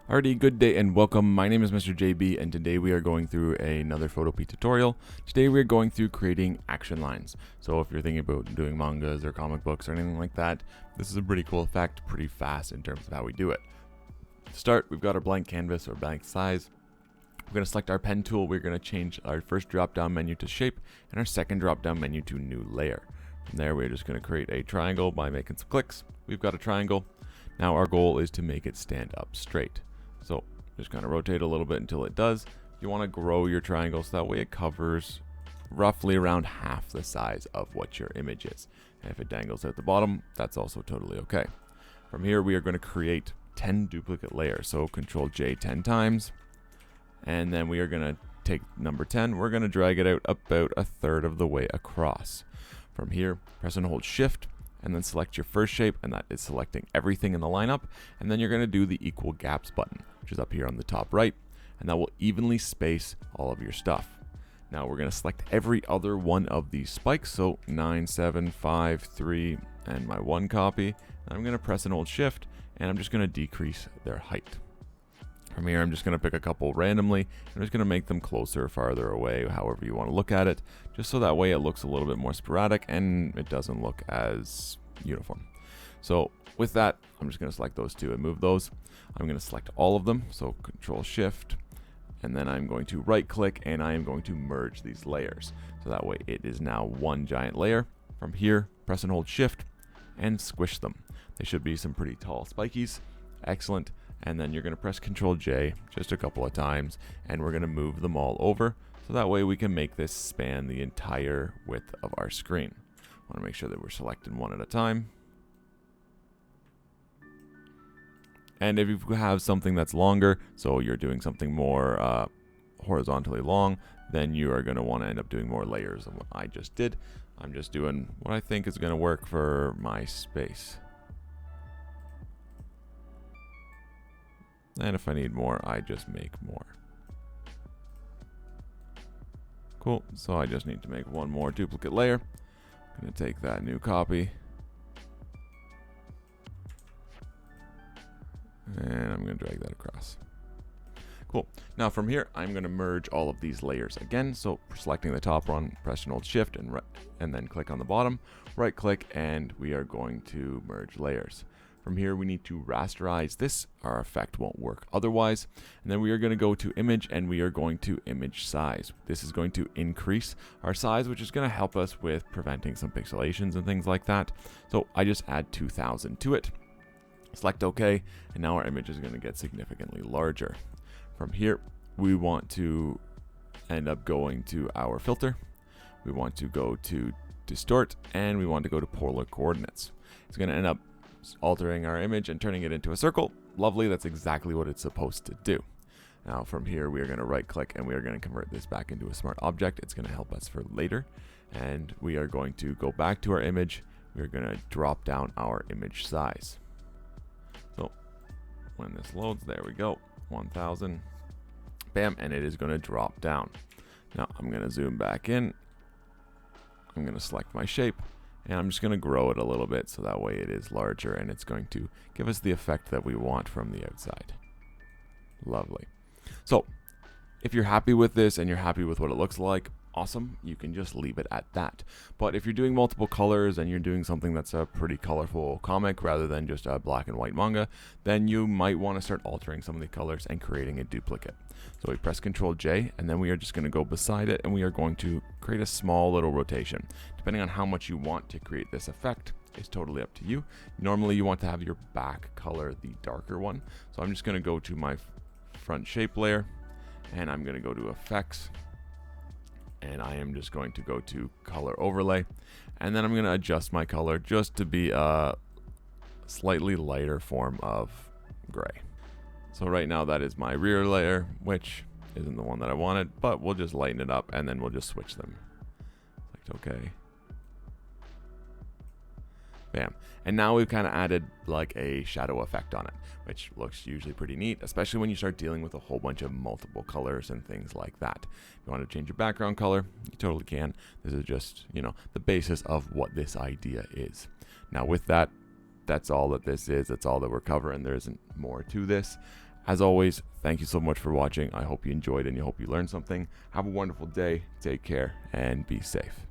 Alrighty, good day and welcome. My name is Mr. JB and today we are going through another Photopea tutorial. Today we are going through creating action lines. So if you're thinking about doing mangas or comic books or anything like that, this is a pretty cool effect, pretty fast in terms of how we do it. To start, we've got our blank canvas or blank size. We're going to select our pen tool. We're going to change our first drop down menu to shape and our second drop down menu to new layer. From there, we're just going to create a triangle by making some clicks. We've got a triangle. Now our goal is to make it stand up straight. So just kind of rotate a little bit until it does. You want to grow your triangle so that way it covers roughly around half the size of what your image is. And if it dangles at the bottom, that's also totally okay. From here, we are going to create 10 duplicate layers. So Control J 10 times. And then we are going to take number 10. We're going to drag it out about a third of the way across. From here, press and hold Shift. And then select your first shape, and that is selecting everything in the lineup. And then you're going to do the equal gaps button, which is up here on the top right, and that will evenly space all of your stuff. Now we're going to select every other one of these spikes, so 9, 7, 5, 3, and my one copy. And I'm going to press and hold Shift, and I'm just going to decrease their height. From here, I'm just going to pick a couple randomly. I'm just going to make them closer or farther away, however you want to look at it, just so that way it looks a little bit more sporadic and it doesn't look as uniform. So with that, I'm just going to select those two and move those. I'm going to select all of them, so Control Shift, and then I'm going to right click and I am going to merge these layers. So that way it is now one giant layer. From here, press and hold Shift and squish them. They should be some pretty tall spikies. Excellent. And then you're going to press Control J just a couple of times, and we're going to move them all over, so that way we can make this span the entire width of our screen. I want to make sure that we're selecting one at a time. And if you have something that's longer, so you're doing something more horizontally long, then you are going to want to end up doing more layers than what I just did. I'm just doing what I think is going to work for my space. And if I need more, I just make more. Cool, so I just need to make one more duplicate layer. I'm going to take that new copy. And I'm going to drag that across. Cool. Now from here, I'm going to merge all of these layers again. So selecting the top one, press and hold Shift and then click on the bottom. Right click, and we are going to merge layers. From here, we need to rasterize this. Our effect won't work otherwise. And then we are going to go to image, and we are going to image size. This is going to increase our size, which is going to help us with preventing some pixelations and things like that. So I just add 2000 to it. Select OK, and now our image is going to get significantly larger. From here, we want to end up going to our filter. We want to go to distort, and we want to go to polar coordinates. It's going to end up altering our image and turning it into a circle. Lovely, that's exactly what it's supposed to do. Now from here, we are going to right click and we are going to convert this back into a smart object. It's going to help us for later. And we are going to go back to our image. We're going to drop down our image size. So when this loads, there we go, 1000. Bam, and it is going to drop down. Now I'm going to zoom back in. I'm going to select my shape. And I'm just going to grow it a little bit so that way it is larger and it's going to give us the effect that we want from the outside. Lovely. So if you're happy with this and you're happy with what it looks like, awesome. You can just leave it at that. But if you're doing multiple colors and you're doing something that's a pretty colorful comic rather than just a black and white manga, then you might want to start altering some of the colors and creating a duplicate. So we press Control J, and then we are just going to go beside it, and we are going to create a small little rotation. Depending on how much you want to create this effect, it's totally up to you. Normally you want to have your back color the darker one. So I'm just going to go to my front shape layer, and I'm going to go to Effects, and I am just going to go to Color Overlay, and then I'm going to adjust my color just to be a slightly lighter form of gray. So right now that is my rear layer, which isn't the one that I wanted, but we'll just lighten it up and then we'll just switch them. Select OK. Bam. And now we've kind of added like a shadow effect on it, which looks usually pretty neat, especially when you start dealing with a whole bunch of multiple colors and things like that. If you want to change your background color, you totally can. This is just, the basis of what this idea is. Now with that, that's all that this is. That's all that we're covering. There isn't more to this. As always, thank you so much for watching. I hope you enjoyed and I hope you learned something. Have a wonderful day. Take care and be safe.